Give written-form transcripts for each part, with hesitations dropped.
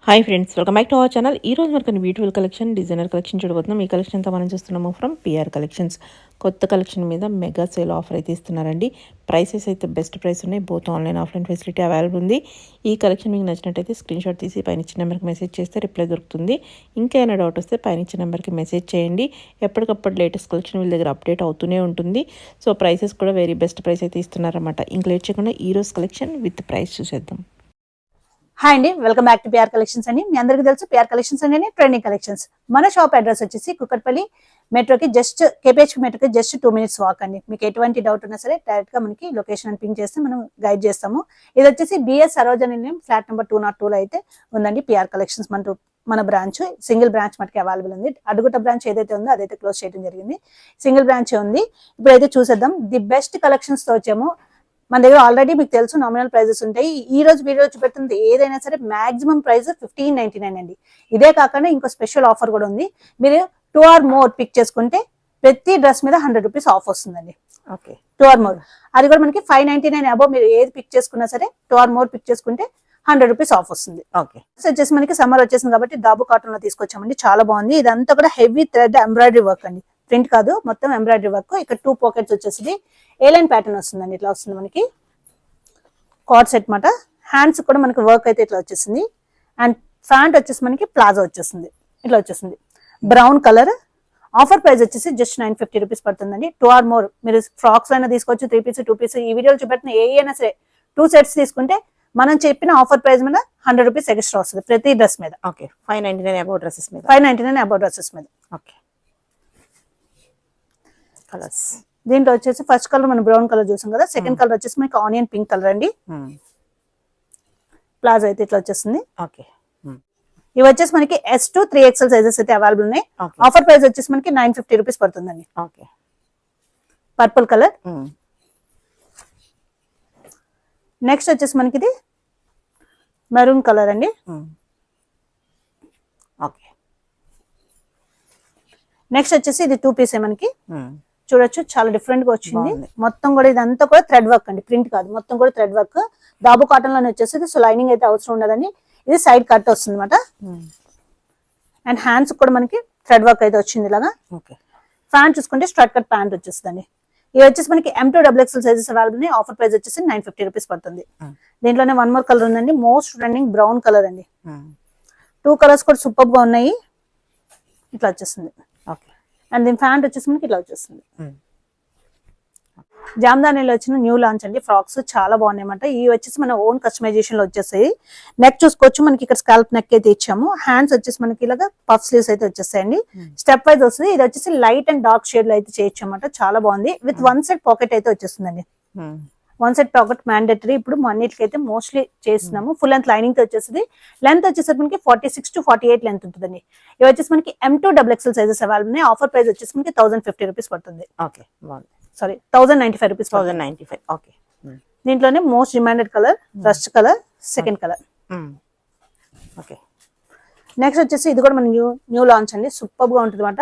Hi friends, welcome back to our channel. ఈ రోజు మనకు బ్యూటిఫుల్ కలెక్షన్, డిజైనర్ కలెక్షన్ చూడబోతున్నాం. ఈ కలెక్షన్ అంతా మనం చూస్తున్నాము ఫ్రమ్ పిఆర్ కలెక్షన్స్. కొత్త కలెక్షన్ మీద మెగా సేల్ ఆఫర్ అయితే ఇస్తున్నారండి. ప్రైసెస్ అయితే బెస్ట్ ప్రైస్ ఉన్నాయి. Both online offline facility available ఉంది. ఈ కలెక్షన్ మీకు నచ్చినట్టయితే స్క్రీన్ షాట్ తీసి పైన ఇచ్చిన నెంబర్కి మెసేజ్ చేస్తే రిప్లై దొరుకుతుంది. ఇంకా ఏమైనా డౌట్ వస్తే పైన ఇచ్చిన నెంబర్కి మెసేజ్ చేయండి. ఎప్పటికప్పుడు లేటెస్ట్ కలెక్షన్ వీళ్ళ దగ్గర అప్డేట్ అవుతూనే ఉంటుంది. సో ప్రైసెస్ కూడా వెరీ బెస్ట్ ప్రైస్ అయితే ఇస్తున్నారన్నమాట. ఇంకా లేట్ చేయకుండా ఈ రోజు కలెక్షన్ విత్ ప్రైస్ చూసేద్దాం. హాయ్ అండి, welcome back to PR collections అండి. మీ అందరికీ తెలుసు పిఆర్ కలెక్షన్స్ అండి ట్రెండింగ్ కలెక్షన్స్. మన షాప్ అడ్రస్ వచ్చేసి కుకట్పల్లి మెట్రోకి కేపీహెచ్పీ మెట్రోకి జస్ట్ 2 minutes వాక్ అండి. మీకు ఎటువంటి డౌట్ ఉన్నా సరే డైరెక్ట్ గా మనకి లొకేషన్ పింక్ చేస్తే మనం గైడ్ చేస్తాము. ఇది వచ్చేసి బిఎస్ సరోజని ఫ్లాట్ నెంబర్ 202 లో అయితే ఉందండి పిఆర్ కలెక్షన్స్. మన బ్రాంచ్ సింగిల్ బ్రాంచ్ మనకి అవైలబుల్ ఉంది. అడుగుట బ్రాంచ్ ఏదైతే ఉందో అదైతే క్లోజ్ చేయడం జరిగింది. సింగిల్ బ్రాంచ్ ఉంది. ఇప్పుడైతే చూసేద్దాం. ది బెస్ట్ కలెక్షన్స్ తో వచ్చాము. మన దగ్గర ఆల్రెడీ మీకు తెలుసు నామినల్ ప్రైజెస్ ఉంటాయి. ఈ రోజు వీడియో చూపెడుతుంది ఏదైనా సరే మాక్సిమం ప్రైస్ 1599 అండి. ఇదే కాకుండా ఇంకో స్పెషల్ ఆఫర్ కూడా ఉంది. మీరు 2 or more పిక్ చేసుకుంటే ప్రతి డ్రెస్ మీద 100 రూపీస్ ఆఫ్ వస్తుందండి. Okay, 2 or more. అది కూడా మనకి 599 అబౌవ్ మీరు ఏది పిక్ చేసుకున్నా సరే 2 or more పిక్ చేసుకుంటే 100 రూపీస్ ఆఫ్ వస్తుంది. ఓకే, వచ్చేసి మనకి సమ్మర్ వచ్చేసింది కాబట్టి డాబు కాటన్ లో తీసుకొచ్చామండి. చాలా బాగుంది. ఇదంతా కూడా హెవీ థ్రెడ్ ఎంబ్రాయిడరీ వర్క్ అండి. ప్రింట్ కాదు, మొత్తం ఎంబ్రాయిడరీ వర్క్. ఇక్కడ 2 pockets వచ్చేసి ఏలైన్ ప్యాటర్న్ వస్తుందండి. ఇట్లా వస్తుంది మనకి కార్డ్ సెట్ మాట. హ్యాండ్స్ కూడా మనకి వర్క్ అయితే ఇట్లా వచ్చేసింది. అండ్ ప్యాంట్ వచ్చేసి మనకి ప్లాజో వచ్చేసింది. ఇట్లా వచ్చేసింది బ్రౌన్ కలర్. ఆఫర్ ప్రైస్ వచ్చేసి జస్ట్ 950 రూపీస్ పడుతుందండి. 2 or more మీరు ఫ్రాక్స్ అయినా తీసుకోవచ్చు. 3 pieces 2 pieces. ఈ వీడియోలో చూపెట్టిన ఏ అయినా సరే 2 sets తీసుకుంటే మనం చెప్పిన ఆఫర్ ప్రైస్ మీద 100 రూపీస్ ఎక్స్ట్రా వస్తుంది ప్రతి డ్రెస్ మీద. ఓకే, 599 అబౌవ్ డ్రెస్సెస్ మీద. 599 అబౌవ్ డ్రెస్సెస్ మీద. ఓకే, కలర్స్ దీంట్లో వచ్చేసి ఫస్ట్ కలర్ మనం బ్రౌన్ కలర్ చూసాం కదా. సెకండ్ కలర్ వచ్చేసి మనకి ఆనియన్ పింక్ కలర్ అండి. ప్లాజో అయితే ఇట్లా వచ్చేస్తుంది. ఓకే, ఇవి వచ్చేసి మనకి S to 3XL సైజెస్ అయితే అవైలబుల్ ఉన్నాయి. ఆఫర్ ప్రైస్ వచ్చేసి మనకి 950 రూపీస్ పడుతుందండి. Okay, purple colour. నెక్స్ట్ వచ్చేసి మనకి ఇది మెరూన్ కలర్ అండి. ఓకే, నెక్స్ట్ వచ్చేసి ఇది 2 piece మనకి చూడొచ్చు. చాలా డిఫరెంట్ గా వచ్చింది. మొత్తం కూడా ఇదంతా కూడా థ్రెడ్ వర్క్ అండి. ప్రింట్ కాదు, మొత్తం కూడా థ్రెడ్ వర్క్. దాబు కాటన్ లోనే వచ్చేసి. సో లైనింగ్ అయితే అవసరం ఉండదండి. ఇది సైడ్ కట్ వస్తుంది అనమాట. అండ్ హ్యాండ్స్ కూడా మనకి థ్రెడ్ వర్క్ అయితే వచ్చింది ఇలాగా. ప్యాంట్ చూసుకుంటే స్ట్రైట్ కట్ ప్యాంట్ వచ్చేస్తుంది. ఇది వచ్చేసి మనకి M2XXL సైజెస్ అవైలబుల్ ఉన్నాయి. ఆఫర్ ప్రైస్ వచ్చేసి 950 రూపీస్ పడుతుంది. దీంట్లోనే 1 more కలర్ ఉందండి. మోస్ట్ ట్రెండింగ్ బ్రౌన్ కలర్ అండి. 2 colors కూడా సూపర్ గా ఉన్నాయి. ఇట్లా వచ్చేస్తుంది. అండ్ దీని ప్యాంట్ వచ్చేసి మనకి ఇట్లా వచ్చేస్తుంది. జామ్దానీలో వచ్చిన న్యూ లాంచ్ అండి. ఫ్రాక్స్ చాలా బాగున్నాయి అన్నమాట. ఇవి వచ్చేసి మన ఓన్ కస్టమైజేషన్ లో వచ్చేసాయి. నెక్ చూసుకోవచ్చు, మనకి ఇక్కడ స్కాల్ప్ నెక్ అయితే ఇచ్చాము. హ్యాండ్స్ వచ్చేసి మనకి ఇలాగా పఫ్ స్లీవ్స్ అయితే వచ్చేస్తాయండి. స్టెప్ వైజ్ వస్తుంది. ఇది వచ్చేసి లైట్ అండ్ డార్క్ షేడ్ లో అయితే చేయొచ్చు అన్నమాట. చాలా బాగుంది. విత్ 1 side పాకెట్ అయితే వచ్చేస్తుందండి. 1 side పాకెట్ మ్యాండేటరీ. ఇప్పుడు అన్నిటికైతే మోస్ట్లీ చేస్తున్నాము. ఫుల్ లెంత్ లైనింగ్ తో వచ్చేసింది. లెంత్ వచ్చేసరికి మనకి 46 to 48 లెంత్ ఉంటుందండి. ఇవి వచ్చేసి మనకి M2XXL సైజెస్ అవైలబుల్ ఉన్నాయి. ఆఫర్ ప్రైస్ వచ్చేసి మనకి 1050 రూపీస్ పడుతుంది. ఓకే, బాగుంది. Sorry, 1095 rupees. 1095. ఓకే, దీంట్లోనే most demanded colour rust colour, second colour. Okay, next వచ్చేసి ఇది కూడా మన న్యూ లాంచ్ అండి. సూపర్ గా ఉంటుంది అనమాట.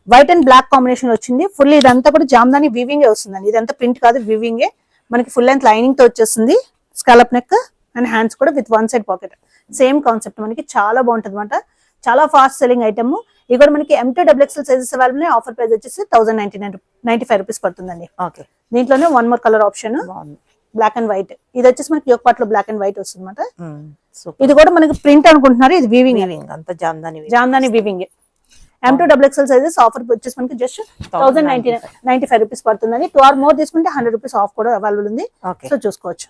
వైట్ అండ్ బ్లాక్ కాంబినేషన్ వచ్చింది. ఫుల్ ఇదంతా కూడా జామ్దాని వీవింగ్ వస్తుందండి. ఇదంతా ప్రింట్ కాదు, వీవింగే. మనకి ఫుల్ లెంత్ లైనింగ్ తో వచ్చేస్తుంది. స్కాలప్ నెక్ అండ్ హ్యాండ్స్ కూడా with 1 side pocket. Same concept. మనకి చాలా బాగుంటుంది అనమాట. చాలా ఫాస్ట్ సెల్లింగ్ ఐటమ్. ఇది కూడా మనకి M2XXL sizes available. Offer price వచ్చేసి 1095 రూపీస్ పడుతుందండి. ఓకే, దీంట్లోనే 1 more colour option black and white. ఇది వచ్చేసి మనకి ఒక పార్ట్ లో బ్లాక్ అండ్ వైట్ వస్తుంది అనమాట. ఇది కూడా మనకి ప్రింట్ అనుకుంటున్నారు, ఇది వీవింగ్. అంత Jamdani weaving. M2XXL sizes offer వచ్చేసి మనకి జస్ట్ 1095 రూపీస్ పడుతుందండి. 2 or more తీసుకుంటే 100 రూపీస్ ఆఫ్ కూడా అవైలబుల్ ఉంది. సో చూసుకోవచ్చు.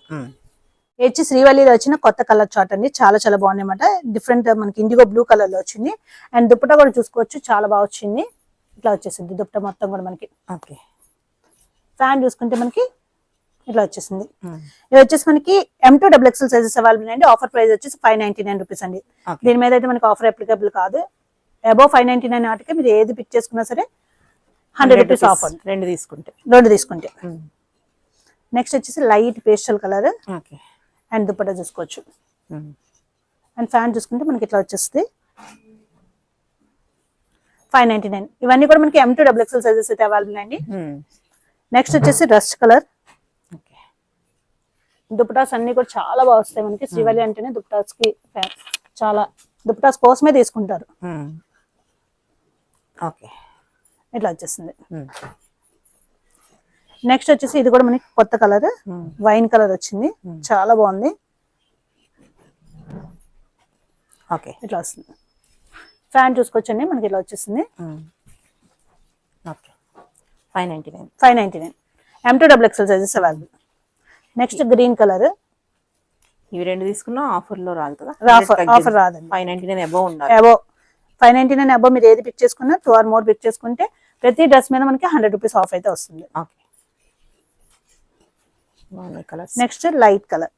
వచ్చి శ్రీవల్లిలో వచ్చిన కొత్త కలర్ చార్ట్ అండి. చాలా చాలా బాగున్నాయి అన్నమాట. డిఫరెంట్ మనకి ఇండిగో బ్లూ కలర్ లో వచ్చింది. అండ్ దుప్పటా కూడా చూసుకోవచ్చు, చాలా బాగా వచ్చింది. ఇట్లా వచ్చేసింది దుప్పటా మొత్తం కూడా మనకి. ఓకే, ఫ్యాన్ చూసుకుంటే మనకి ఇట్లా వచ్చేసింది. ఇది వచ్చేసి మనకి M2XXL సైజెస్ అవైలబుల్ అండి. ఆఫర్ ప్రైస్ వచ్చేసి 599 రూపీస్ అండి. దీని మీద అయితే మనకి ఆఫర్ అప్లికబుల్ కాదు. అబౌవ్ 599 ఆటకే మీరు ఏది పిక్ చేసుకున్నా సరే 100 రూపీస్ ఆఫ్. రెండు తీసుకుంటే. నెక్స్ట్ వచ్చేసి light pastel colour. And dupatta చూసుకోవచ్చు. అండ్ ఫ్యాన్ చూసుకుంటే మనకి ఇట్లా వచ్చేస్తుంది. 599. ఇవన్నీ కూడా మనకి M2XXL సైజెస్ అయితే అవైలబుల్ అండి. నెక్స్ట్ వచ్చేసి రస్ట్ కలర్. దుప్పటాస్ అన్ని కూడా చాలా బాగా వస్తాయి మనకి. శ్రీవల్లి అంటేనే దుప్పటాస్ కి చాలా దుపటాస్ కోసమే తీసుకుంటారు. ఓకే. ఇట్లా వచ్చేస్తుంది. నెక్స్ట్ వచ్చేసి ఇది కూడా మనకి కొత్త కలర్, వైన్ కలర్ వచ్చింది, చాలా బాగుంది. ఓకే. ఇట్లా వస్తుంది. ఫ్యాన్ చూసుకోవచ్చండి, మనకి ఇట్లా వచ్చేసింది. Okay. 599. 599. M2 XXL sizes available. Next green colour. ఇవి రెండు తీసుకున్నా ఆఫర్లో రాదు కదా? ఆఫర్ రాదండి. 599 అబౌవ్ ఉండాలి. అబౌవ్ 599 అబౌవ్ మీరు ఏది పిక్ చేసుకున్నా 2 or more పిక్ చేసుకుంటే ప్రతి డ్రెస్ మీద మనకి 100 రూపీస్ ఆఫ్ అయితే వస్తుంది. Okay. Colours. Next light colour.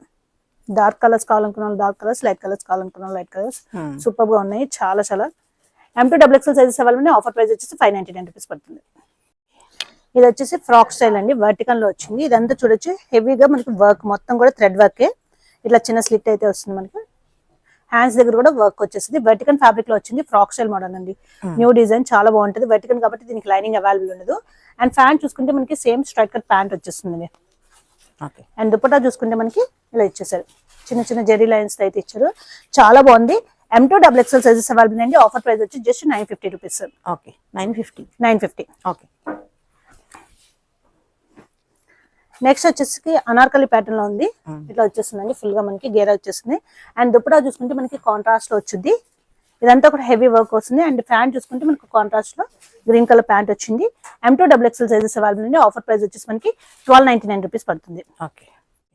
Dark colours కావాలనుకున్న డార్క్ కలర్స్, లైట్ కలర్స్ కావాలనుకున్న లైట్ కలర్స్ సూపర్ గా ఉన్నాయి. చాలా చాలా M2 XXL sizes available. Offer price వచ్చేసి 599 రూపీస్ పడుతుంది. ఇది వచ్చేసి ఫ్రాక్ స్టైల్ అండి, వర్టికల్ లో వచ్చింది. ఇదంతా చూడొచ్చు హెవీగా మనకి వర్క్ మొత్తం కూడా థ్రెడ్ వర్కే. ఇట్లా చిన్న స్లిట్ అయితే వస్తుంది మనకి. హ్యాండ్స్ దగ్గర కూడా వర్క్ వచ్చేసింది. వర్టికల్ ఫ్యాబ్రిక్ లో వచ్చింది. ఫ్రాక్ స్టైల్ మోడల్ అండి, న్యూ డిజైన్, చాలా బాగుంటుంది. వర్టికల్ కాబట్టి దీనికి లైనింగ్ అవైలబుల్ ఉండదు. అండ్ ప్యాంట్ చూసుకుంటే మనకి సేమ్ స్ట్రైట్ కట్ ప్యాంట్ వచ్చేస్తుంది. అండ్ దుపట్టా చూసుకుంటే మనకి ఇలా ఇచ్చేసారు, చిన్న చిన్న జెరీ లైన్స్ అయితే ఇచ్చారు, చాలా బాగుంది. M2 XXL సైజెస్ అవైలబుల్ అండి. ఆఫర్ ప్రైస్ వచ్చి just 950 rupees. Okay. 950. Okay. Next వచ్చేసి అనార్కలి ప్యాటర్న్ లో ఉంది. ఇట్లా వచ్చేస్తుందండి, ఫుల్ గా మనకి గేరా వచ్చేస్తుంది. అండ్ దుపట్టా చూసుకుంటే మనకి కాంట్రాస్ట్ లో వచ్చింది. ఇదంతా కూడా హెవీ వర్క్ వస్తుంది. అండ్ ప్యాంట్ చూసుకుంటే మనకి కాంట్రాస్ట్ లో గ్రీన్ కలర్ ప్యాంట్ వచ్చింది. M2 XXL సైజెస్ అవైలబుల్ అండి. ఆఫర్ ప్రైస్ వచ్చేసి మనకి 1299 రూపీస్ పడుతుంది. ఓకే.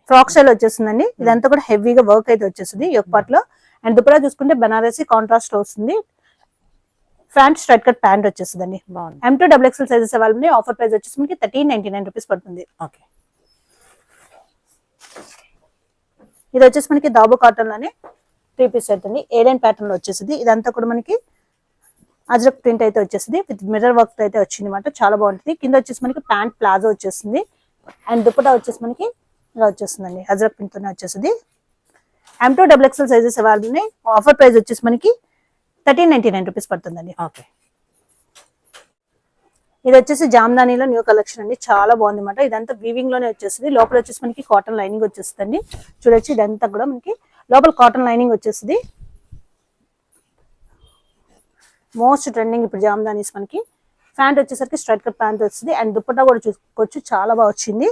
ఫ్రాక్ స్టైల్ వచ్చేస్తుందండి. ఇదంతా కూడా హెవీగా వర్క్ అయితే వచ్చేస్తుంది యోక్ పార్ట్ లో. అండ్ దుపట్టా చూసుకుంటే బనారసి కాంట్రాస్ట్ లో వస్తుంది. ఫ్రంట్ స్ట్రైట్ కట్ ప్యాంట్ వచ్చేస్తుందండి. M2 XXL sizes available. Offer price వచ్చేసి మనకి 1399 రూపీస్ పడుతుంది. ఓకే. ఇది వచ్చేసి మనకి దాబో కాటన్ లోనే 3 పీస్ సెట్ అండి. ఏలైన్ ప్యాటర్న్ లో వచ్చేసింది. ఇదంతా కూడా మనకి అజ్రక్ ప్రింట్ అయితే వచ్చేసింది, విత్ మిర్రర్ వర్క్ అయితే వచ్చింది అనమాట. చాలా బాగుంటుంది. కింద వచ్చేసి మనకి ప్యాంట్ ప్లాజో వచ్చేసింది. అండ్ దుపట్టా వచ్చేసి మనకి ఇలా వచ్చేస్తుందండి, అజ్రక్ ప్రింట్ తోనే వచ్చేసింది. M2 XXL సైజెస్ అవైలబుల్ ఉన్నాయి. ఆఫర్ ప్రైస్ వచ్చేసి మనకి 1399 రూపీస్ పడుతుందండి. ఓకే. ఇది వచ్చేసి జామ్దానీలో న్యూ కలెక్షన్ అండి, చాలా బాగుంది అనమాట. ఇదంతా వీవింగ్ లోనే వచ్చేస్తుంది. లోపల వచ్చేసి మనకి కాటన్ లైనింగ్ వచ్చేస్తుంది. చూడొచ్చు ఇదంతా కూడా మనకి లోపల కాటన్ లైనింగ్ వచ్చేస్తుంది. మోస్ట్ ట్రెండింగ్ ఇప్పుడు జామ్దానీస్. మనకి ప్యాంట్ వచ్చేసరికి స్ట్రైట్ కట్ ప్యాంట్ వస్తుంది. అండ్ దుపట్టా కూడా చూసుకోవచ్చు, చాలా బాగా వచ్చింది.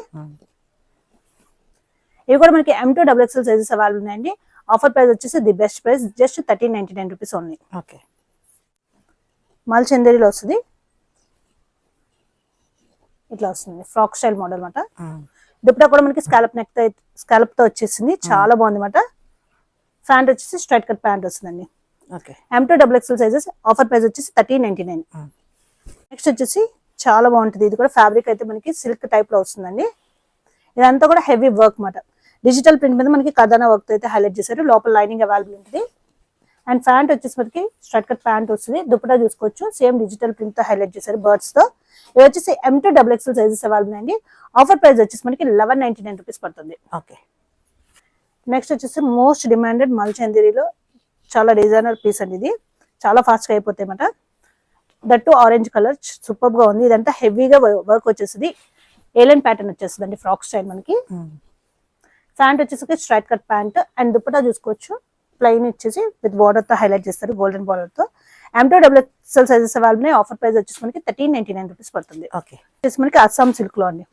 ఇవి కూడా మనకి M2 XXL సైజెస్ అవైలబుల్ ఉన్నాయండి. ఆఫర్ ప్రైస్ వచ్చేసి the best price just 1399 rupees only. Okay. మల్ చందేరిలో వస్తుంది. ఇట్లా వస్తుంది ఫ్రాక్ స్టైల్ మోడల్ అనమాట. దుపట్టా కూడా మనకి స్కాలప్ తో వచ్చేసింది, చాలా బాగుంది అనమాట. ప్యాంట్ వచ్చేసి స్ట్రైట్ కట్ ప్యాంట్ వస్తుందండి. M2 XXL sizes. Offer price వచ్చేసి 1399. నెక్స్ట్ వచ్చేసి చాలా బాగుంటుంది. ఇది కూడా ఫ్యాబ్రిక్ అయితే మనకి సిల్క్ టైప్ లో వస్తుందండి. ఇదంతా కూడా హెవీ వర్క్ మాట. డిజిటల్ ప్రింట్ మీద మనకి కథానా వర్క్ అయితే హైలైట్ చేశారు. లోపల లైనింగ్ అవైలబుల్ ఉంటుంది. అండ్ ప్యాంట్ వచ్చేసి మనకి స్ట్రైట్ కట్ ప్యాంట్ వస్తుంది. దుపట్టా చూసుకోవచ్చు, సేమ్ డిజిటల్ ప్రింట్ తో హైలైట్ చేశారు బర్డ్స్ తో. ఇది వచ్చేసి M2 XXL సైజెస్ అవైలబుల్ అండి. ఆఫర్ ప్రైస్ వచ్చేసి మనకి 1199 రూపీస్ పడుతుంది. ఓకే. నెక్స్ట్ వచ్చేసి మోస్ట్ డిమాండెడ్ మల్ చందేరిలో చాలా డిజైనర్ పీస్ అండి. ఇది చాలా ఫాస్ట్ గా అయిపోతాయి అన్నమాట. దట్టు ఆరెంజ్ కలర్ సూపర్ గా ఉంది. ఇదంతా హెవీగా వర్క్ వచ్చేసింది. ఏలైన్ ప్యాటర్న్ వచ్చేస్తుంది అండి, ఫ్రాక్ స్టైల్ మనకి. ప్యాంట్ వచ్చేసి straight cut pant. And dupatta చూసుకోవచ్చు, ప్లెయిన్ ఇచ్చేసి విత్ బార్డర్ తో హైలైట్ చేస్తారు, గోల్డెన్ బార్డర్ తో. M2 XXL sizes available. Offer price వచ్చేసి మనకి 1399 రూపీస్ పడుతుంది. ఓకే. వచ్చేసి మనకి అస్సాం సిల్క్ లో అండి.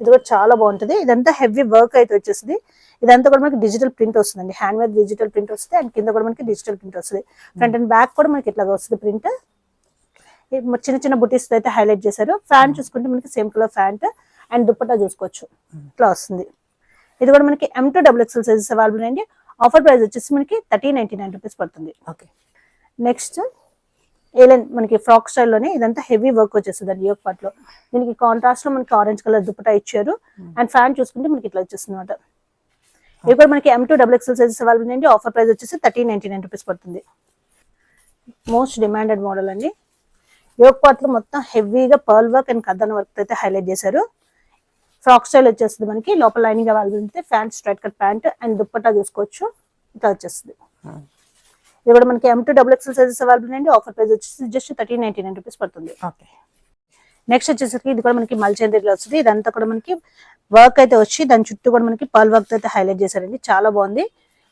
ఇది కూడా చాలా బాగుంటుంది. ఇదంతా హెవీ వర్క్ అయితే వచ్చేసింది. ఇదంతా కూడా మనకి డిజిటల్ ప్రింట్ వస్తుందండి, హ్యాండ్ మేడ్ డిజిటల్ ప్రింట్ వస్తుంది. అండ్ కింద కూడా మనకి డిజిటల్ ప్రింట్ వస్తుంది. ఫ్రంట్ అండ్ బ్యాక్ కూడా మనకి ఇట్లా వస్తుంది ప్రింట్. చిన్న చిన్న బుటీస్ అయితే హైలైట్ చేశారు. ఫ్యాంట్ చూసుకుంటే మనకి same colour pant. And dupatta చూసుకోవచ్చు, ఇట్లా వస్తుంది. ఇది కూడా మనకి M2 XXL సైజెస్ అవైలబుల్ అండి. ఆఫర్ ప్రైస్ వచ్చేసి మనకి 1399 రూపీస్ పడుతుంది. ఓకే. నెక్స్ట్ ఏలైన్ మనకి ఫ్రాక్ స్టైల్లోనే ఇదంతా హెవీ వర్క్ వచ్చేస్తుంది అండి యోక్ పార్ట్ లో. దీనికి కాంట్రాస్ట్ లో మనకి ఆరెంజ్ కలర్ దుపట్టా ఇచ్చారు. అండ్ ఫ్యాంట్ చూసుకుంటే మనకి ఇట్లా వచ్చేస్తుంది అనమాట. ఇది కూడా మనకి M2 XXL సైజెస్ అవైలబుల్ అండి. ఆఫర్ ప్రైస్ వచ్చేసి 1399 రూపీస్ పడుతుంది. మోస్ట్ డిమాండెడ్ మోడల్ అండి. యోక్ పార్ట్ లో మొత్తం హెవీగా పర్ల్ వర్క్ అండ్ కథన్ వర్క్ అయితే హైలైట్ చేశారు. ఫ్రాక్ స్టైల్ వచ్చేస్తుంది మనకి. లోపల లైనింగ్ అవైలబుల్ ఉంటుంది. Pant straight cut pant. And dupatta చూసుకోవచ్చు, ఇట్లా వచ్చేస్తుంది. ఇది కూడా మనకి M2 XXL సైజెస్ అవైలబుల్ అండి. ఆఫర్ ప్రైస్ వచ్చేసి జస్ట్ 1399 రూపీస్ పడుతుంది. ఓకే. నెక్స్ట్ వచ్చేసరికి ఇది కూడా మనకి మల్ చందేరిలో వస్తుంది. ఇదంతా కూడా మనకి వర్క్ అయితే వచ్చి దాని చుట్టూ కూడా మనకి పర్ల్ వర్క్ అయితే హైలైట్ చేశారండి, చాలా బాగుంది.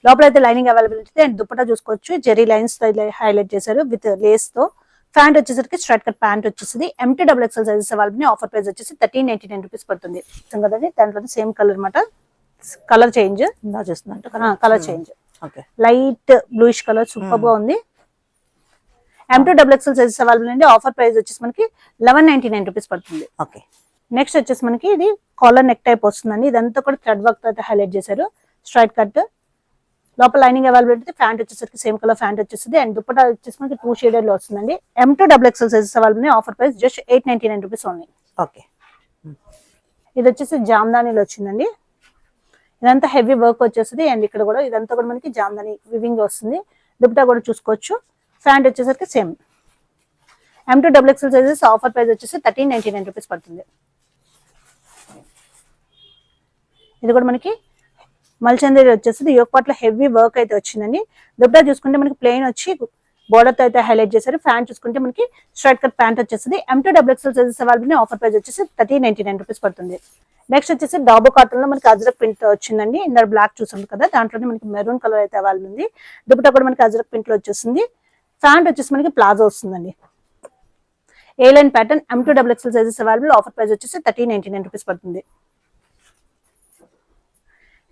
లోపల అయితే లైనింగ్ అవైలబిలిటీ అండ్ దుపట్టా చూసుకోవచ్చు, జెరీ లైన్స్ హైలైట్ చేశారు విత్ లేస్ తో. ప్యాంట్ వచ్చేసరికి స్ట్రైట్ కట్ ప్యాంట్ వచ్చేసి empty double XL sizes available. Offer price వచ్చేసి 1399 రూపీస్ పడుతుంది కదండి. దాంట్లో సేమ్ కలర్ అనమాట, కలర్ చేంజ్ చూస్తున్నాను, colour change light bluish colour super గా ఉంది. M2 double XL sizes available అండి. ఆఫర్ ప్రైస్ వచ్చేసి మనకి 1199 రూపీస్ పడుతుంది. ఓకే. నెక్స్ట్ వచ్చేసి మనకి ఇది కాలర్ నెక్ టైప్ వస్తుందండి. ఇదంతా కూడా థ్రెడ్ వర్క్ తో అయితే హైలైట్ చేశారు, స్ట్రైట్ కట్. లోపల లైనింగ్ అవైలబిలిటీ, ప్యాంట్ వచ్చేసరికి సేమ్ కలర్ ప్యాంట్ వచ్చేస్తుంది అండ్ దుపట్టా వచ్చేసి మనకి 2 షేడెడ్ లో వస్తుందండి. M2 double XL sizes available. Offer price just 899 rupees only. Okay. ఇది వచ్చేసి జామ్దానీలో వచ్చిందండి. ఇదంతా హెవీ వర్క్ వచ్చేస్తుంది అండ్ ఇక్కడ కూడా ఇదంతా కూడా మనకి జామ్దానీ వివింగ్ వస్తుంది. దుపట్టా కూడా చూసుకోవచ్చు. ప్యాంట్ వచ్చేసరికి same. M2 double XL sizes offer price వచ్చేసి 1399 రూపీస్ పడుతుంది. ఇది కూడా మనకి మల్చందేరి వచ్చేసి యోక్ పార్ట్ లో హెవీ వర్క్ అయితే వచ్చిందండి. దుపట్టా చూసుకుంటే మనకి ప్లెయిన్ వచ్చి బోర్డర్ తో అయితే హైలైట్ చేశారు. ప్యాంట్ చూసుకుంటే మనకి స్ట్రైట్ కట్ ప్యాంట్ వచ్చేసి M2 double XL sizes available. Offer price వచ్చేసి 1399 రూపీస్ పడుతుంది. నెక్స్ట్ వచ్చేసి డాబో కాటన్ లో మనకి అజ్రక్ ప్రింట్ తో వచ్చిందండి. ఇందర్ బ్లాక్ చూసాం కదా, దాంట్లోనే మనకి మెరూన్ కలర్ అయితే అవైలబుల్ ఉంది. దుపట్టా కూడా మనకి అజ్రక్ ప్రింట్ లో వచ్చేసింది. ప్యాంట్ వచ్చేసి మనకి ప్లాజో వస్తుందండి. A line pattern M2 double XL sizes available. Offer price వచ్చేసి 1399 రూపీస్ పడుతుంది.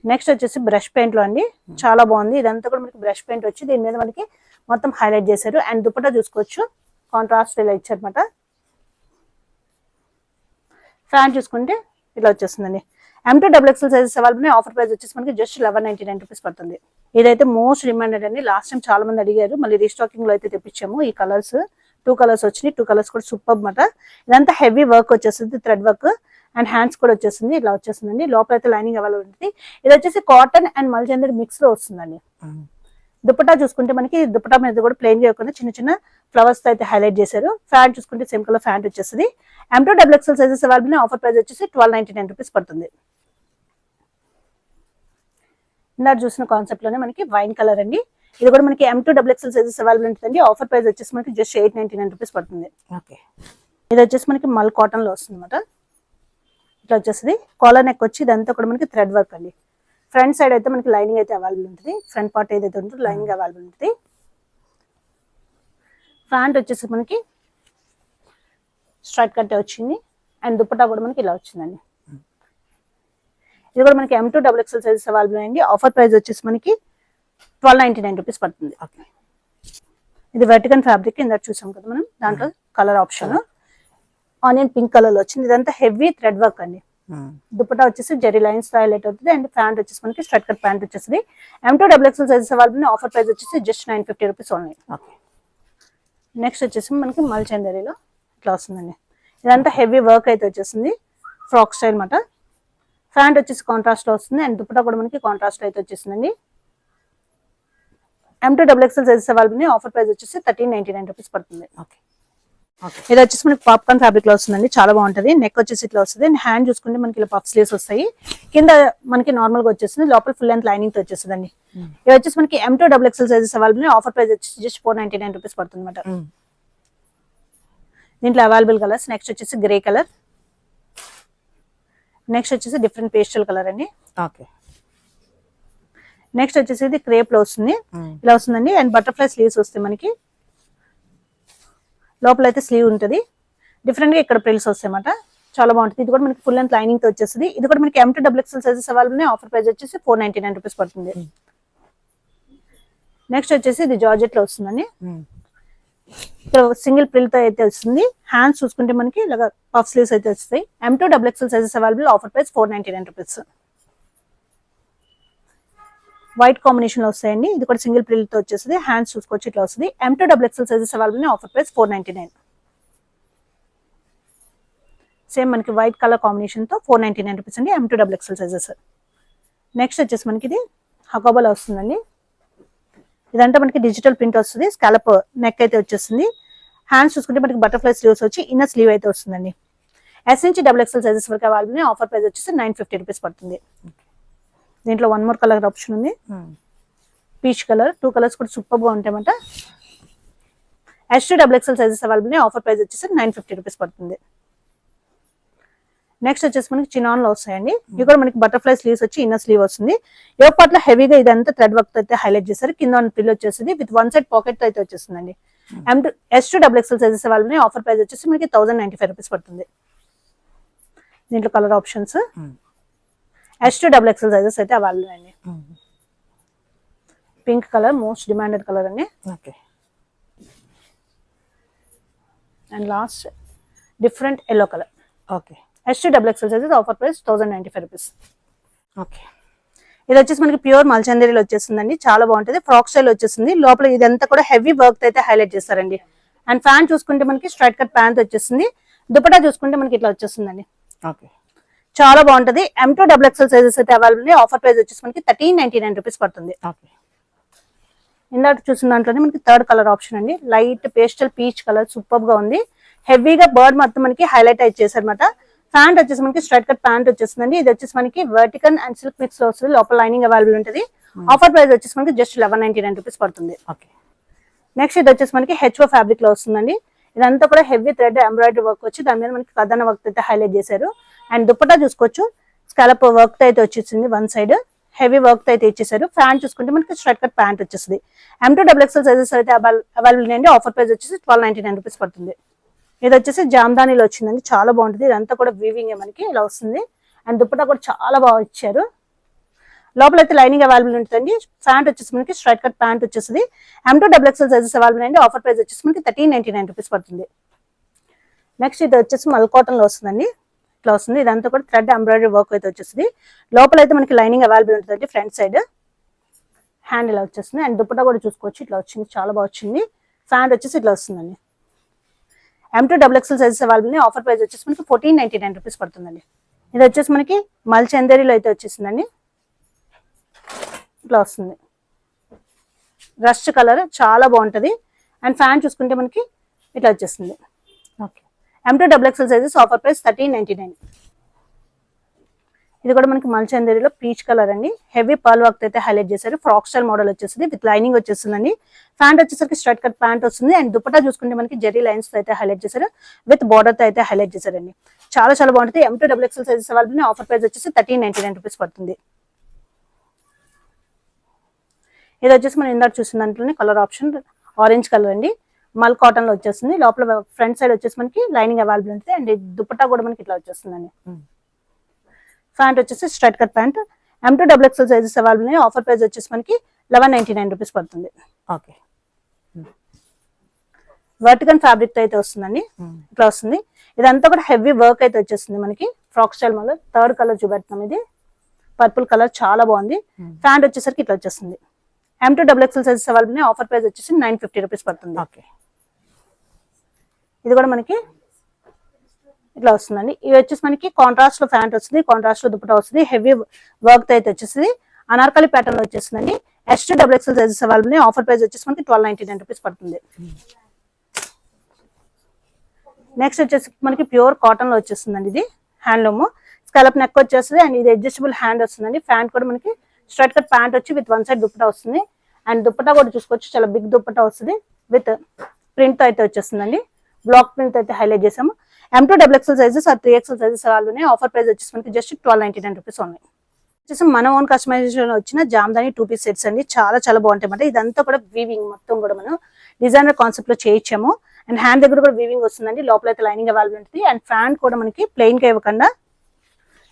నెక్స్ట్ వచ్చేసి బ్రష్ పెయింట్ లో అండి, చాలా బాగుంది. ఇదంతా కూడా మనకి బ్రష్ పెయింట్ వచ్చి దీని మీద మనకి మొత్తం హైలైట్ చేశారు అండ్ దుపట్టా చూసుకోవచ్చు, కాంట్రాస్ట్ ఇలా ఇచ్చారనమాట. ఫ్యాంట్ చూసుకుంటే ఇలా వచ్చేస్తుందండి. M2 double XL sizes available. Offer price వచ్చేసి మనకి జస్ట్ 1199 రూపీస్ పడుతుంది. ఇదైతే మోస్ట్ డిమాండెడ్ అండి. లాస్ట్ టైం చాలా మంది అడిగారు, మళ్ళీ రీస్టాకింగ్ లో అయితే తెప్పించాము. ఈ కలర్స్ 2 కలర్స్ వచ్చినాయి, 2 కలర్స్ కూడా సూపర్ అనమాట. ఇదంతా హెవీ వర్క్ వచ్చేస్తుంది, థ్రెడ్ వర్క్ అండ్ హ్యాండ్స్ కూడా వచ్చేస్తుంది, ఇలా వచ్చేస్తుందండి. లోపల అయితే లైనింగ్ అవైలబుల్ ఉంటుంది. ఇది వచ్చేసి కాటన్ అండ్ మల్చందరి మిక్స్ లో వస్తుందండి. దుపట్టా చూసుకుంటే మనకి దుపట్టా మీద కూడా ప్లెయిన్ గా కాకుండా చిన్న చిన్న ఫ్లవర్స్ తో అయితే హైలైట్ చేశారు. ఫ్యాంట్ చూసుకుంటే సేమ్ కలర్ ఫ్యాంట్ వచ్చేస్తుంది. M2 double XL sizes available. Offer price వచ్చేసి 1299 రూపీస్ పడుతుంది. ఇందాక చూసిన కాన్సెప్ట్ లోనే మనకి వైన్ కలర్ అండి. ఇది కూడా మనకి M2 double XL sizes available ఉంటుందండి. ఆఫర్ ప్రైస్ వచ్చేసి మనకి జస్ట్ 899 రూపీస్ పడుతుంది. ఓకే. ఇది వచ్చేసి మనకి మల్ కాటన్ లో వస్తుంది అనమాట. ఇట్లా వచ్చేసి కాలర్ నెక్ వచ్చి ఇదంతా కూడా మనకి థ్రెడ్ వర్క్ అండి. ఫ్రంట్ సైడ్ అయితే మనకి లైనింగ్ అయితే అవైలబుల్ ఉంటుంది. ఫ్రంట్ పార్ట్ ఏదైతే ఉంటుందో లైనింగ్ అవైలబుల్ ఉంటుంది. ఫ్యాంట్ వచ్చేసి మనకి స్ట్రైట్ కట్ వచ్చింది అండ్ దుపట్టా కూడా మనకి ఇలా వచ్చిందండి. ఇది కూడా మనకి M2 double XL sizes available అండి. ఆఫర్ ప్రైస్ వచ్చేసి మనకి 1299 రూపీస్ పడుతుంది. ఇది వెర్టికల్ ఫ్యాబ్రిక్ ఇందాక చూసాం కదా మనం, దాంట్లో colour option onion pink colour లో వచ్చింది. ఇదంతా హెవీ థ్రెడ్ వర్క్ అండి. దుపట్టా వచ్చేసి జెరీ లైన్స్ హైలైట్ అవుతుంది అండ్ ప్యాంట్ వచ్చేసి మనకి స్ట్రైట్ కట్ ప్యాంట్ వచ్చేసి M2 double XL sizes available. Offer price వచ్చేసి జస్ట్ 950 రూపీస్ ఓన్లీ. నెక్స్ట్ వచ్చేసి మనకి మల్చందరిలో ఇట్లా వస్తుందండి. ఇదంతా హెవీ వర్క్ అయితే వచ్చేసింది, ఫ్రాక్ స్టైల్ అనమాట. ప్యాంట్ వచ్చేసి కాంట్రాస్ట్ లో వస్తుంది అండ్ దుపట్టా కూడా మనకి కాంట్రాస్ట్ అయితే వచ్చేసిందండి. M2 double XL sizes available. Offer price వచ్చేసి 1399 రూపీస్ పడుతుంది. ఇది వచ్చేసి మనకి పాప్కార్న్ ఫ్యాబ్రిక్ లో వస్తుందండి, చాలా బాగుంటది. నెక్ వచ్చేసి ఇట్లా వస్తుంది అండ్ హ్యాండ్ చూసుకుంటే మనకి ఇలా పఫ్ స్లీవ్స్ వస్తాయి. కింద మనకి నార్మల్ గా వచ్చేస్తుంది, లోపల ఫుల్ లెంత్ లైనింగ్ తో వచ్చేస్తుందండి. ఇది వచ్చేసి మనకి M2 double XL sizes available. Offer price వచ్చేసి జస్ట్ 499 రూపీస్ పడుతుంది అనమాట. దీంట్లో అవైలబుల్ కలర్స్ నెక్స్ట్ వచ్చేసి గ్రే కలర్, నెక్స్ట్ వచ్చేసి డిఫరెంట్ పేస్టల్ కలర్ అండి. నెక్స్ట్ వచ్చేసి ఇది క్రేప్ లో వస్తుంది, ఇలా వస్తుందండి అండ్ బటర్ఫ్లై స్లీవ్స్ వస్తాయి మనకి. లోపల అయితే స్లీవ్ ఉంటుంది, డిఫరెంట్ గా ఇక్కడ ప్రిల్స్ వస్తాయి అన్నమాట, చాలా బాగుంటుంది. ఇది కూడా మనకి ఫుల్ లెంత్ లైనింగ్ తో వచ్చేస్తుంది. ఇది కూడా మనకి M2 double XL sizes available. Offer price వచ్చేసి 499 రూపీస్ పడుతుంది. నెక్స్ట్ వచ్చేసి ఇది జార్జెట్ లో వస్తుందండి. ఇక్కడ సింగిల్ ప్రిల్ తో అయితే వస్తుంది. హ్యాండ్స్ చూసుకుంటే మనకి ఇలాగా పఫ్ స్లీవ్స్ అయితే వస్తాయి. M2 double XL sizes available. Offer price 499 rupees. White combination లో వస్తాయండి. ఇది కూడా సింగిల్ ప్రిల్ తో వచ్చేస్తుంది. హ్యాండ్స్ చూసుకోవచ్చు ఇట్లా వస్తుంది. M2 double XL sizes available. Offer price 499. Same మనకి వైట్ కలర్ కాంబినేషన్ తో 499 రూపీస్ అండి. M2 double XL sizes. Next వచ్చేసి మనకి ఇది హకోబాలో వస్తుందండి. ఇదంతా మనకి డిజిటల్ ప్రింట్ వస్తుంది, స్కాలప్ నెక్ అయితే వచ్చేస్తుంది. హ్యాండ్స్ చూసుకుంటే మనకి బటర్ఫ్లై స్లీవ్స్ వచ్చి ఇన్నర్ స్లీవ్ అయితే వస్తుందండి. S నుంచి డబుల్ ఎక్స్ఎల్ సైజెస్ వరకు అవైలబుల్. ఆఫర్ ప్రైస్ వచ్చేసి 950 రూపీస్ పడుతుంది. దీంట్లో 1 మోర్ కలర్ ఆప్షన్ ఉంది, పీచ్ కలర్. 2 కలర్స్ కూడా సూపర్ గా ఉంటాయన్నమాట. S2 double XL sizes available. Offer price వచ్చేసి 950 రూపీస్ పడుతుంది. నెక్స్ట్ వచ్చేసి మనకి చినాన్ లో వస్తాయండి. ఇవి కూడా మనకి బటర్ఫ్లై స్లీవ్స్ వచ్చి ఇన్నర్ స్లీవ్ వస్తుంది. యోగ్ పార్ట్ లో హెవీగా ఇదంతా థ్రెడ్ వర్క్ అయితే హైలైట్ చేస్తారు. కింద పిల్ వచ్చేసింది విత్ వన్ సైడ్ పాకెట్ అయితే వచ్చేస్తుందండి. S2 XXL సైజెస్ వాళ్ళని ఆఫర్ ప్రైస్ వచ్చేసి మనకి 1095 రూపీస్ పడుతుంది. దీంట్లో colour options S2 XXL sizes అయితే అవైలబుల్ అండి. Pink colour most demanded colour అండి. Okay. And last different yellow colour. Okay. S2 XXL sizes offer price 1095 rupees. Okay. ఇది వచ్చేసి మనకి ప్యూర్ మల్చందేరీలో వచ్చేస్తుందండి. చాలా బాగుంటుంది. ఫ్రాక్ స్టైల్ వచ్చేస్తుంది. లోపల ఇదంతా కూడా హెవీ వర్క్ అయితే హైలైట్ చేస్తారండి. అండ్ ఫ్యాన్ చూసుకుంటే మనకి స్ట్రైట్ కట్ ప్యాంట్ వచ్చేస్తుంది. దుపట్టా చూసుకుంటే మనకి ఇట్లా వచ్చేస్తుందండి. ఓకే. చాలా బాగుంటుంది. M2 XXL సైజెస్ అయితే అవైలబుల్. ఆఫర్ ప్రైస్ వచ్చేసి మనకి 1399 రూపీస్ పడుతుంది. ఓకే. ఇందాక చూసిన దాంట్లోనే మనకి థర్డ్ కలర్ ఆప్షన్ అండి. Light pastel peach colour super గా ఉంది. హెవీగా బర్డ్ మొత్తం మనకి హైలైట్ అయితే చేశారన్నమాట. ప్యాంట్ వచ్చేసి మనకి స్ట్రైట్ కట్ ప్యాంట్ వచ్చేస్తుందండి. ఇది వచ్చేసి మనకి వర్టికల్ అండ్ సిల్క్ మిక్స్ లో వస్తుంది. లోపల లైనింగ్ అవైలబుల్ ఉంటుంది. ఆఫర్ ప్రైస్ వచ్చేసి మనకి జస్ట్ 1199 రూపీస్ పడుతుంది. ఓకే. నెక్స్ట్ ఇది వచ్చేసి మనకి HO ఫ్యాబ్రిక్ లో వస్తుందండి. ఇదంతా కూడా హెవీ థ్రెడ్ ఎంబ్రాయిడరీ వర్క్ వచ్చి దాని మీద మనకి కథన వర్క్ అయితే హైలైట్ చేశారు. అండ్ దుపట్టా చూసుకోవచ్చు స్కాలప్ వర్క్ అయితే వచ్చేసింది. వన్ సైడ్ హెవీ వర్క్ అయితే ఇచ్చేసారు. ఫ్యాన్ చూసుకుంటే మనకి స్ట్రైట్ కట్ ప్యాంట్ వచ్చేస్తుంది. M2 XXL సైజెస్ అయితే అవైలబుల్ అండి. ఆఫర్ ప్రైస్ వచ్చేసి 1299 రూపీస్ పడుతుంది. ఇది వచ్చేసి జామ్దానీలో వచ్చిందండి. చాలా బాగుంటుంది. ఇదంతా కూడా వీవింగ్ మనకి ఇలా వస్తుంది. అండ్ దుపట్టా కూడా చాలా బాగా ఇచ్చారు. లోపల అయితే లైనింగ్ అవైలబుల్ ఉంటుందండి. ప్యాంట్ వచ్చేసి మనకి స్ట్రైట్ కట్ ప్యాంట్ వచ్చేస్తుంది. M2 XXL సైజెస్ అవైలబుల్ అండి. ఆఫర్ ప్రైస్ వచ్చేసి మనకి 1399 రూపీస్ పడుతుంది. నెక్స్ట్ ఇది వచ్చేసి మల్ కాటన్ లో వస్తుందండి. ఇట్లా వస్తుంది. ఇదంతా కూడా థ్రెడ్ ఎంబ్రాయిడరీ వర్క్ అయితే వచ్చేస్తుంది. లోపల అయితే మనకి లైనింగ్ అవైలబుల్ ఉంటుందండి. ఫ్రంట్ సైడ్ హ్యాండ్ ఇలా వచ్చేస్తుంది. అండ్ దుపట్టా కూడా చూసుకోవచ్చు ఇట్లా వచ్చింది. చాలా బాగా వచ్చింది. ప్యాంట్ వచ్చేసి ఇట్లా వస్తుందండి. M2 XXL sizes available. Offer price వచ్చేసి మనకి 1499 రూపీస్ పడుతుందండి. ఇది వచ్చేసి మనకి మల్చందేరీలో అయితే వచ్చేసిందండి. ఇట్లా వస్తుంది. రస్ట్ కలర్ చాలా బాగుంటుంది. అండ్ ఫ్యాన్ చూసుకుంటే మనకి ఇట్లా వచ్చేస్తుంది. Okay. M2 XXL sizes offer price 1399. ఇది కూడా మనకి మల్చందేరీలో పీచ్ కలర్ అండి. హెవీ పర్ల్ వర్క్ అయితే హైలైట్ చేశారు. ఫ్రాక్ స్టైల్ మోడల్ వచ్చేస్తుంది. విత్ లైనింగ్ వచ్చేస్తుందండి. ప్యాంట్ వచ్చేసరికి స్ట్రైట్ కట్ ప్యాంట్ వస్తుంది. అండ్ దుపట్టా చూసుకుంటే మనకి జెరీ లైన్స్ అయితే హైలైట్ చేశారు. విత్ బార్డర్ తో అయితే హైలైట్ చేశారండి. చాలా చాలా బాగుంటుంది. M2 XXL sizes available. Offer price వచ్చేసి 1399 రూపీస్ పడుతుంది. ఇది వచ్చేసి మనం ఇందాక చూసిన దాంట్లోనే కలర్ ఆప్షన్ ఆరెంజ్ కలర్ అండి. మల్ కాటన్ లో వచ్చేస్తుంది. లోపల ఫ్రంట్ సైడ్ వచ్చేసి మనకి లైనింగ్ అవైలబుల్ ఉంటుంది. అండ్ దుపట్టా కూడా మనకి ఇట్లా వచ్చేస్తుందండి. ప్యాంట్ వచ్చేసి straight cut pant. M2 XXL sizes available. Offer price వచ్చేసి మనకి 1199 రూపీస్ పడుతుంది. ఓకే. వర్టికల్ ఫ్యాబ్రిక్ అయితే వస్తుందండి. ఇట్లా వస్తుంది. ఇదంతా కూడా హెవీ వర్క్ అయితే వచ్చేస్తుంది మనకి. ఫ్రాక్ స్టైల్ మళ్ళీ థర్డ్ కలర్ చూపెడుతున్నాం. ఇది పర్పుల్ కలర్ చాలా బాగుంది. ప్యాంట్ వచ్చేసరికి ఇట్లా వచ్చేస్తుంది. M2 XXL sizes available. Offer price వచ్చేసి 950 రూపీస్ పడుతుంది. ఓకే. ఇది కూడా మనకి ఇట్లా వస్తుందండి. ఇవి వచ్చేసి మనకి కాంట్రాస్ట్ లో ప్యాంట్ వస్తుంది. కాంట్రాస్ట్ లో దుపట్టా వస్తుంది. హెవీ వర్క్ అయితే వచ్చేస్తుంది. అనార్కలి ప్యాటర్న్ లో వచ్చేస్తుందండి. S2 XXL sizes available. Offer price వచ్చేసి మనకి 1299 రూపీస్ పడుతుంది. నెక్స్ట్ వచ్చేసి మనకి ప్యూర్ కాటన్ లో వచ్చేస్తుందండి. ఇది హ్యాండ్లూమ్ స్కాలప్ నెక్ వచ్చేస్తుంది. అండ్ ఇది అడ్జస్టబుల్ హ్యాండ్ వస్తుందండి. ప్యాంట్ కూడా మనకి స్ట్రైట్ కట్ ప్యాంట్ వచ్చి విత్ వన్ సైడ్ దుపట్టా వస్తుంది. అండ్ దుపట్టా కూడా చూసుకోవచ్చు చాలా బిగ్ దుపట్టా వస్తుంది. విత్ ప్రింట్ అయితే వచ్చేస్తుందండి. బ్లాక్ ప్రింట్ అయితే హైలైట్ చేసాము. M2 XXL sizes or 3XL sizes వాళ్ళనే. ఆఫర్ ప్రైస్ వచ్చేసి మనకి జస్ట్ 1299 రూపీస్ ఉన్నాయి. వచ్చేసి మన ఓన్ కస్టమైజేషన్ వచ్చిన జామ్దాని 2 పీస్ సెట్స్ అండి. చాలా చాలా బాగుంటాయి అన్నమాట. ఇదంతా కూడా వీవింగ్ మొత్తం కూడా మనం డిజైనర్ కాన్సెప్ట్ లో చేయించాము. అండ్ హ్యాండ్ దగ్గర కూడా వీవింగ్ వస్తుందండి. లోపల అయితే లైనింగ్ అవైలబుల్ ఉంటుంది. అండ్ ఫ్యాంట్ కూడా మనకి ప్లెయిన్ గా ఇవ్వకుండా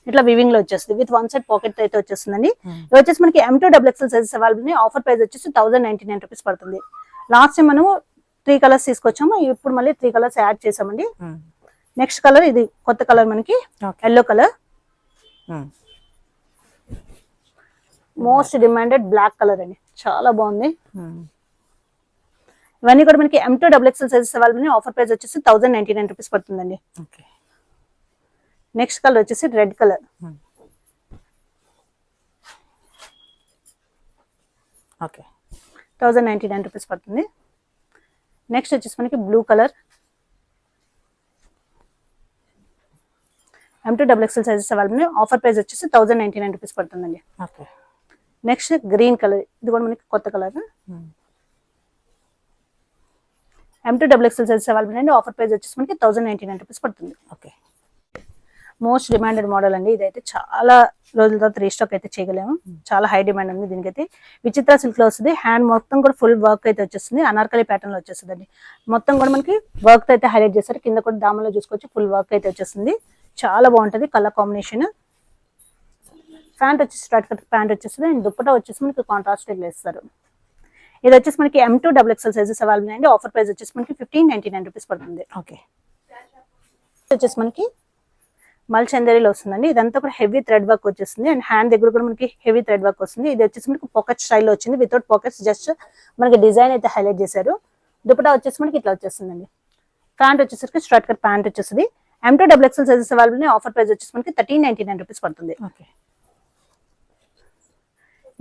ఇట్లా వీవింగ్ లో వచ్చేస్తుంది. విత్ వన్ సైడ్ పాకెట్ అయితే వచ్చేస్తుందండి. ఇది వచ్చేసి మనకి M2 XXL sizes available. Offer price వచ్చేసి 1099 రూపీస్ పడుతుంది. లాస్ట్ టైం మనము 3 కలర్స్ తీసుకొచ్చాము. ఇప్పుడు మళ్ళీ 3 కలర్స్ యాడ్ చేసామండి. నెక్స్ట్ కలర్ ఇది కొత్త కలర్ మనకి yellow colour. Most demanded black colour అండి. చాలా బాగుంది. ఇవన్నీ కూడా మనకి M2 XXL sizes available. Offer price వచ్చేసి 1099 రూపీస్ పడుతుందండి. నెక్స్ట్ కలర్ వచ్చేసి రెడ్ కలర్. ఓకే. 1099 రూపీస్ పడుతుంది. నెక్స్ట్ వచ్చేసి మనకి blue colour. M2 XXL sizes available. Offer price వచ్చేసి 1099 రూపీస్ పడుతుందండి. ఓకే. Next green colour. ఇది కూడా మనకి కొత్త colour. M2 XXL sizes available అండి. ఆఫర్ ప్రైస్ వచ్చేసి మనకి 1099 రూపీస్ పడుతుంది. ఓకే. మోస్ట్ డిమాండెడ్ మోడల్ అండి. ఇదైతే చాలా రోజుల తర్వాత రీస్టాక్ అయితే చేయగలేము. చాలా హై డిమాండ్ ఉంది దీనికైతే. విచిత్ర సిల్క్ లో వస్తుంది. హ్యాండ్ మొత్తం కూడా ఫుల్ వర్క్ అయితే వచ్చేస్తుంది. అనార్కలి ప్యాటర్న్ లో వచ్చేస్తుంది అండి. మొత్తం కూడా మనకి వర్క్ అయితే హైలైట్ చేస్తారు. కింద కూడా దామలో చూసుకోవచ్చు ఫుల్ వర్క్ అయితే వచ్చేస్తుంది. చాలా బాగుంటది కలర్ కాంబినేషన్. ప్యాంట్ వచ్చేసి స్ట్రైట్ కట్ ప్యాంట్ వచ్చేస్తుంది. అండ్ దుప్పటా వచ్చేసి మనకి కాంట్రాస్ట్ ఇస్తారు. ఇది వచ్చేసి మనకి M2 XXL సైజెస్ అవైలబుల్ అండి. ఆఫర్ ప్రైస్ వచ్చేసి మనకి 1599 రూపీస్ పడుతుంది. ఓకే. వచ్చేసి మనకి మల్ చందేరీలో వస్తుందండి. ఇదంతా కూడా హెవీ థ్రెడ్ వర్క్ వచ్చేస్తుంది. అండ్ హ్యాండ్ దగ్గర కూడా మనకి హెవీ థ్రెడ్ వర్క్ వస్తుంది. ఇది వచ్చేసి మనకి పాకెట్ స్టైల్లో వచ్చింది. వితౌట్ పాకెట్స్ జస్ట్ మనకి డిజైన్ అయితే హైలైట్ చేశారు. దుపట్టా వచ్చేసి మనకి ఇట్లా వచ్చేస్తుందండి. ప్యాంట్ వచ్చేసరికి స్ట్రైట్ కట్ ప్యాంట్ వచ్చేస్తుంది. M2 XXL sizes available. Offer price వచ్చేసి మనకి 1399 రూపీస్ పడుతుంది. ఓకే.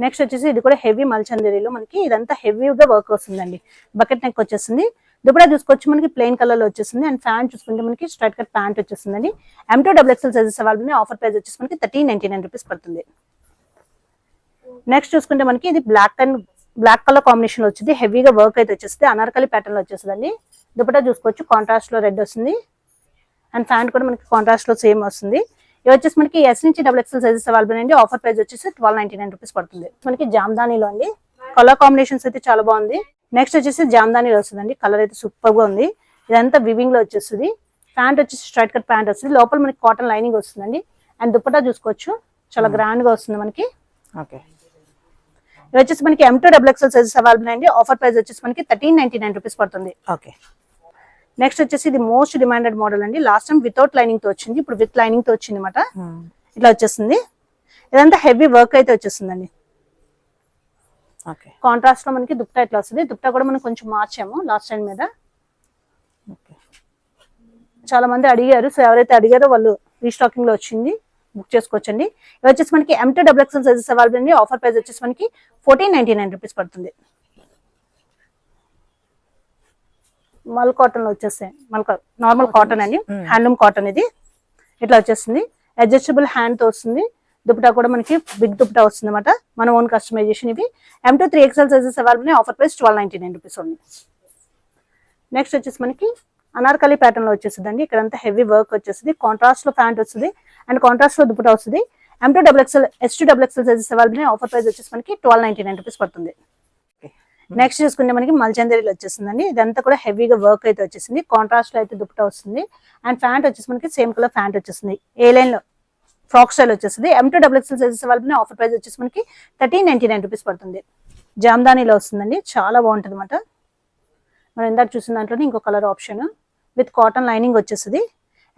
నెక్స్ట్ వచ్చేసి ఇది కూడా హెవీ మల్ చందేరీలో మనకి ఇదంతా హెవీగా వర్క్ వస్తుందండి. బకెట్ నెక్ వచ్చేస్తుంది. దుపట్టా చూసుకోవచ్చు మనకి ప్లెయిన్ కలర్ లో వచ్చేస్తుంది. అండ్ ప్యాంట్ చూసుకుంటే మనకి స్ట్రైట్ కట్ ప్యాంట్ వచ్చేస్తుందండి. M2 XXL sizes available. Offer price వచ్చేసి మనకి 1399 రూపీస్ పడుతుంది. నెక్స్ట్ చూసుకుంటే మనకి ఇది బ్లాక్ కలర్ కాంబినేషన్ లో వచ్చింది. హెవీగా వర్క్ అయితే వచ్చేస్తుంది. అనార్కలి ప్యాటర్న్ లో వచ్చేస్తుందండి. దుపట్టా చూసుకోవచ్చు కాంట్రాస్ట్ లో రెడ్ వస్తుంది. అండ్ ప్యాంట్ కూడా మనకి కాంట్రాస్ట్ లో సేమ్ వస్తుంది. ఇది వచ్చేసి మనకి S నుంచి XXL సైజెస్ అవైలబుల్ అండి. ఆఫర్ ప్రైస్ వచ్చేసి 1299 రూపీస్ పడుతుంది. మనకి జామ్దానీలో అండి. కలర్ కాంబినేషన్స్ అయితే చాలా బాగుంది. నెక్స్ట్ వచ్చేసి జామ్దానీలో వస్తుందండి. కలర్ అయితే సూపర్ గా ఉంది. ఇదంతా వివింగ్ లో వచ్చేస్తుంది. ప్యాంట్ వచ్చేసి స్ట్రైట్ కట్ ప్యాంట్ వస్తుంది. లోపల మనకి కాటన్ లైనింగ్ వస్తుందండి. అండ్ దుపట్టా చూసుకోవచ్చు చాలా గ్రాండ్ గా వస్తుంది మనకి. ఓకే. ఇది వచ్చేసి మనకి M2 XXL సైజెస్ అవైలబుల్ అండి. ఆఫర్ ప్రైస్ వచ్చేసి మనకి 1399 రూపీస్ పడుతుంది. ఓకే. నెక్స్ట్ వచ్చేసి ఇది మోస్ట్ డిమాండెడ్ మోడల్ అండి. లాస్ట్ టైం వితౌట్ లైనింగ్ తో వచ్చింది. ఇప్పుడు విత్ లైనింగ్ తో వచ్చింది అనమాట. ఇట్లా వచ్చేస్తుంది. ఇదంతా హెవీ వర్క్ అయితే వచ్చేస్తుందండి. ఓకే. కాంట్రాస్ట్ లో మనకి దుపట్టా ఇట్లా వస్తుంది. దుపట్టా కూడా మనం కొంచెం మార్చాము లాస్ట్ టైం మీద. ఓకే. చాలా మంది అడిగారు. సో ఎవరైతే అడిగారో వాళ్ళు రీస్టాకింగ్ లో వచ్చింది బుక్ చేసుకోవచ్చండి. ఇది వచ్చేసి మనకి M2 XXL సైజెస్ అవైలబుల్ అండి. ఆఫర్ ప్రైస్ వచ్చేసి మనకి 1499 రూపీస్ పడుతుంది. మల్ కాటన్ లో వచ్చేస్తాయి. నార్మల్ కాటన్ అండి. హ్యాండ్లూమ్ కాటన్ ఇది. ఇట్లా వచ్చేస్తుంది. అడ్జస్టబుల్ హ్యాండ్ తో వస్తుంది. దుపట్టా కూడా మనకి బిగ్ దుపట్టా వస్తుంది అనమాట. మన ఓన్ కస్టమైజేషన్ ఇవి. M2 3XL sizes available. Offer price 1299 rupees ఉంది. నెక్స్ట్ వచ్చేసి మనకి అనార్కలి ప్యాటర్న్ లో వచ్చేసిందండి. ఇక్కడంతా హెవీ వర్క్ వచ్చేస్తుంది. కాంట్రాస్ట్ లో ప్యాంట్ వస్తుంది. అండ్ కాంట్రాస్ట్ లో దుపట్టా వస్తుంది. M2 XXL S2 XXL sizes available. Offer price వచ్చేసి మనకి 1299 రూపీస్ పడుతుంది. నెక్స్ట్ చూసుకుంటే మనకి మల్చందేరీలో వచ్చేసిందండి. ఇదంతా కూడా హెవీగా వర్క్ అయితే వచ్చేసింది. కాంట్రాస్ట్ లో అయితే దుపట్టా వస్తుంది. అండ్ ప్యాంట్ వచ్చేసి మనకి సేమ్ కలర్ ప్యాంట్ వచ్చేసింది. ఏ లైన్ లో ఫ్రాక్ స్టైల్ వచ్చేస్తుంది. M2 XXL sizes available. Offer price వచ్చేసి మనకి 1399 రూపీస్ పడుతుంది. జామ్దానీలో వస్తుందండి. చాలా బాగుంటుంది అనమాట. మనం ఇందాక చూసిన దాంట్లోనే ఇంకో colour option with cotton lining వచ్చేస్తుంది.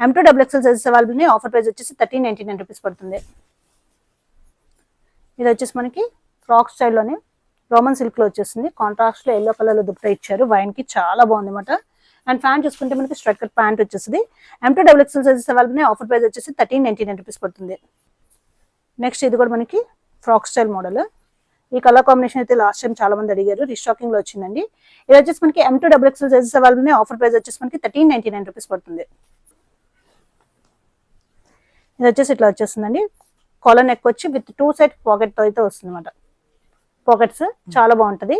M2 XXL sizes available. Offer price వచ్చేసి 1399 రూపీస్ పడుతుంది. ఇది వచ్చేసి మనకి ఫ్రాక్ స్టైల్లోనే రోమన్ సిల్క్ లో వచ్చేస్తుంది. కాంట్రాస్ట్ లో ఎల్లో కలర్ లో దుపట్టా ఇచ్చారు. వైన్ కి చాలా బాగుంది అనమాట. అండ్ ప్యాంట్ చూసుకుంటే మనకి స్ట్రైట్ కట్ ప్యాంట్ వచ్చేస్తుంది. M2 XXL sizes available. Offer price వచ్చేసి 1399 రూపీస్ పడుతుంది. నెక్స్ట్ ఇది కూడా మనకి ఫ్రాక్ స్టైల్ మోడల్. ఈ కలర్ కాంబినేషన్ అయితే లాస్ట్ టైం చాలా మంది అడిగారు. రీస్టాకింగ్ లో వచ్చిందండి. ఇది వచ్చేసి మనకి M2 XXL sizes available. Offer price వచ్చేసి మనకి 1399 రూపీస్ పడుతుంది. ఇది వచ్చేసి ఇట్లా వచ్చేస్తుందండి. కాలర్ నెక్ వచ్చి విత్ 2 సైడ్ పాకెట్ తో అయితే వస్తుంది అనమాట. పాకెట్స్ చాలా బాగుంటది.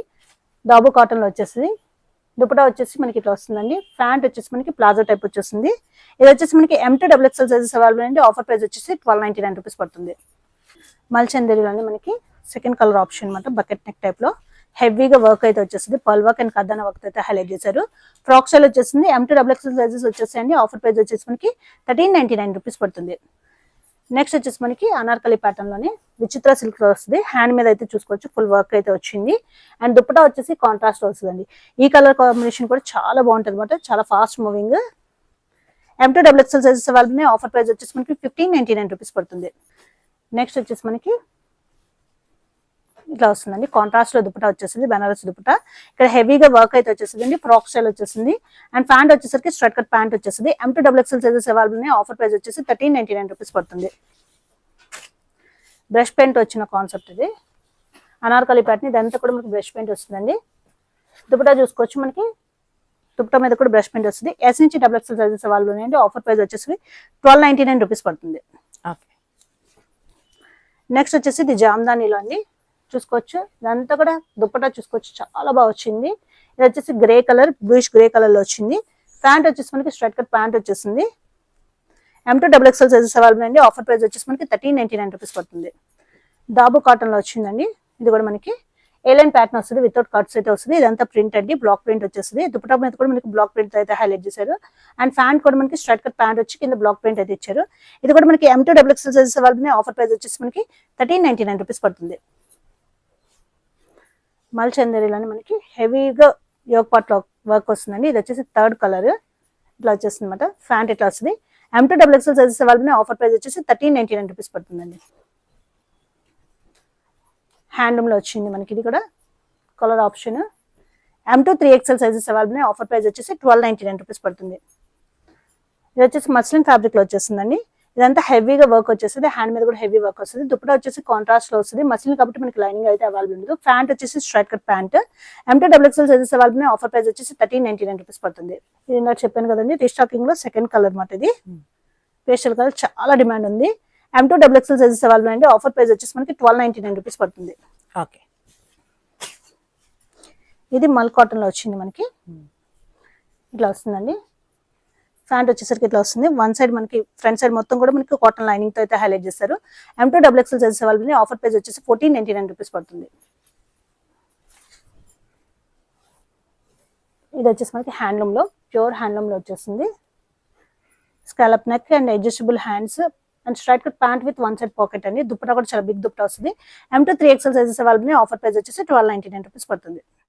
దాబు కాటన్ లో వచ్చేస్తుంది. దుపట్టా వచ్చేసి మనకి ఇట్లా వస్తుందండి. ప్యాంట్ వచ్చేసి మనకి ప్లాజో టైప్ వచ్చేస్తుంది. ఇది వచ్చేసి మనకి M2 XXL సైజెస్ అవైలబుల్ అండి. ఆఫర్ ప్రైస్ వచ్చేసి 1299 రూపీస్ పడుతుంది. మల్చందేరీలోని మనకి సెకండ్ కలర్ ఆప్షన్ అనమాట. బకెట్ నెక్ టైప్ లో హెవీగా వర్క్ అయితే వచ్చేస్తుంది. పల్ వర్క్ అండ్ కద్దన వర్క్ అయితే హైలైట్ చేశారు. ఫ్రాక్ స్టైల్ వచ్చేసింది. M2 XXL సైజెస్ వచ్చేసాయండి. ఆఫర్ ప్రైస్ వచ్చేసి మనకి 1399 రూపీస్ పడుతుంది. నెక్స్ట్ వచ్చేసి మనకి అనార్కలి ప్యాటర్న్ లోనే విచిత్ర సిల్క్ లో వస్తుంది. హ్యాండ్ మీద అయితే చూసుకోవచ్చు ఫుల్ వర్క్ అయితే వచ్చింది. అండ్ దుపట్టా వచ్చేసి కాంట్రాస్ట్ వస్తుందండి. ఈ కలర్ కాంబినేషన్ కూడా చాలా బాగుంటుంది అనమాట. చాలా fast moving. M2 XXL sizes available. Offer price వచ్చేసి మనకి 1599 రూపీస్ పడుతుంది. నెక్స్ట్ వచ్చేసి మనకి ఇట్లా వస్తుందండి. కాంట్రాస్ట్ లో దుపట్టా వచ్చేసింది. బనారస్ దుపట్టా. ఇక్కడ హెవీగా వర్క్ అయితే వచ్చేసింది. ఫ్రాక్ స్టైల్ వచ్చేసింది. అండ్ ప్యాంట్ వచ్చేసరికి స్ట్రైట్ కట్ ప్యాంట్ వచ్చేసింది. M2 XXL sizes available. Offer price వచ్చేసి 1399 రూపీస్ పడుతుంది. బ్రష్ పెయింట్ వచ్చిన కాన్సెప్ట్ ఇది. అనార్కలి ప్యాటర్న్ ఇదంతా కూడా మనకి బ్రష్ పెయింట్ వస్తుందండి. దుపట్టా చూసుకోవచ్చు మనకి దుపట్టా మీద కూడా బ్రష్ పెయింట్ వస్తుంది. S నుంచి XXL సైజెస్ అవైలబుల్ ఉన్నాయండి. ఆఫర్ ప్రైస్ వచ్చేసి 1299 రూపీస్ పడుతుంది. నెక్స్ట్ వచ్చేసి ఇది జామ్దానీలో అండి. చూసుకోవచ్చు ఇదంతా కూడా దుపట్టా చూసుకోవచ్చు చాలా బాగా వచ్చింది. ఇది వచ్చేసి grey colour bluish grey colour లో వచ్చింది. ప్యాంట్ వచ్చేసి మనకి స్ట్రైట్ కట్ ప్యాంట్ వచ్చేసింది. M2 XXL సైజెస్ అవైలబుల్ అండి. ఆఫర్ ప్రైస్ వచ్చేసి మనకి 1399 రూపీస్ పడుతుంది. దాబు కాటన్ లో వచ్చిందండి. ఇది కూడా మనకి ఏలైన్ ప్యాటర్న్ వస్తుంది, వితౌట్ కట్స్ అయితే వస్తుంది. ఇదంతా ప్రింట్ అండి, బ్లాక్ ప్రింట్ వచ్చేస్తుంది. దుపట్టా మీద కూడా మనకి బ్లాక్ ప్రింట్ అయితే హైలైట్ చేశారు. అండ్ ప్యాంట్ కూడా మనకి స్ట్రైట్ కట్ ప్యాంట్ వచ్చి కింద బ్లాక్ ప్రింట్ అయితే ఇచ్చారు. ఇది కూడా మనకి M2 XXL sizes available. Offer price వచ్చేసి మనకి 1399 రూపీస్ పడుతుంది. మల్ చందేరిలోని మనకి హెవీగా యోగ్ పార్ట్ వర్క్ వస్తుందండి. ఇది వచ్చేసి థర్డ్ కలర్ ఇట్లా వచ్చేస్తుంది అనమాట. ప్యాంట్ ఇట్లా వస్తుంది. M2 XXL sizes available. Offer price వచ్చేసి 1399 రూపీస్ పడుతుందండి. హ్యాండ్లూమ్ లో వచ్చింది మనకి, ఇది కూడా colour option. M2 3XL sizes available. Offer price వచ్చేసి 1299 రూపీస్ పడుతుంది. ఇది వచ్చేసి మస్లిన్ ఫ్యాబ్రిక్ లో వచ్చేస్తుందండి. ఇదంతా హెవీగా వర్క్ వచ్చేస్తుంది. హ్యాండ్ మీద కూడా హెవీ వర్క్ వస్తుంది. దుపట్టా వచ్చేసి కాంట్రాస్ట్ లో వస్తుంది. మస్లిన్ కాబట్టి మనకి లైనింగ్ అయితే అవైలబుల్ ఉండదు. ప్యాంట్ వచ్చేసి straight cut pant. M2 XXL sizes available. Offer price వచ్చేసి 1399 రూపీస్ పడుతుంది. ఇది నాకు చెప్పాను కదండి, రీస్టాకింగ్ లో సెకండ్ కలర్ మాట. ఇది పేస్టల్ కలర్ చాలా డిమాండ్ ఉంది. M2 XXL సైజెస్ అవైలబుల్ అండి. ఆఫర్ ప్రైస్ వచ్చేసి మనకి 1299 రూపీస్ పడుతుంది. ఓకే. ఇది మల్ కాటన్ లో వచ్చింది మనకి, ఇట్లా వస్తుందండి. ప్యాంట్ వచ్చేసరికి ఇట్లా వస్తుంది. వన్ సైడ్ మనకి ఫ్రంట్ సైడ్ మొత్తం కూడా మనకి కాటన్ లైనింగ్ తో అయితే హైలైట్ చేస్తారు. M2 XXL sizes available. Offer price వచ్చేసి 1499 రూపీస్ పడుతుంది. ఇది వచ్చేసి మనకి హ్యాండ్లూమ్ లో, ప్యూర్ హ్యాండ్లూమ్ లో వచ్చేస్తుంది. Scallop neck and adjustable hands and straight cut pant with one side pocket అండి. దుపట్టా కూడా చాలా బిగ్ దుపట్టా వస్తుంది. M2 3XL sizes available. Offer price వచ్చేసి 1299 రూపీస్ పడుతుంది.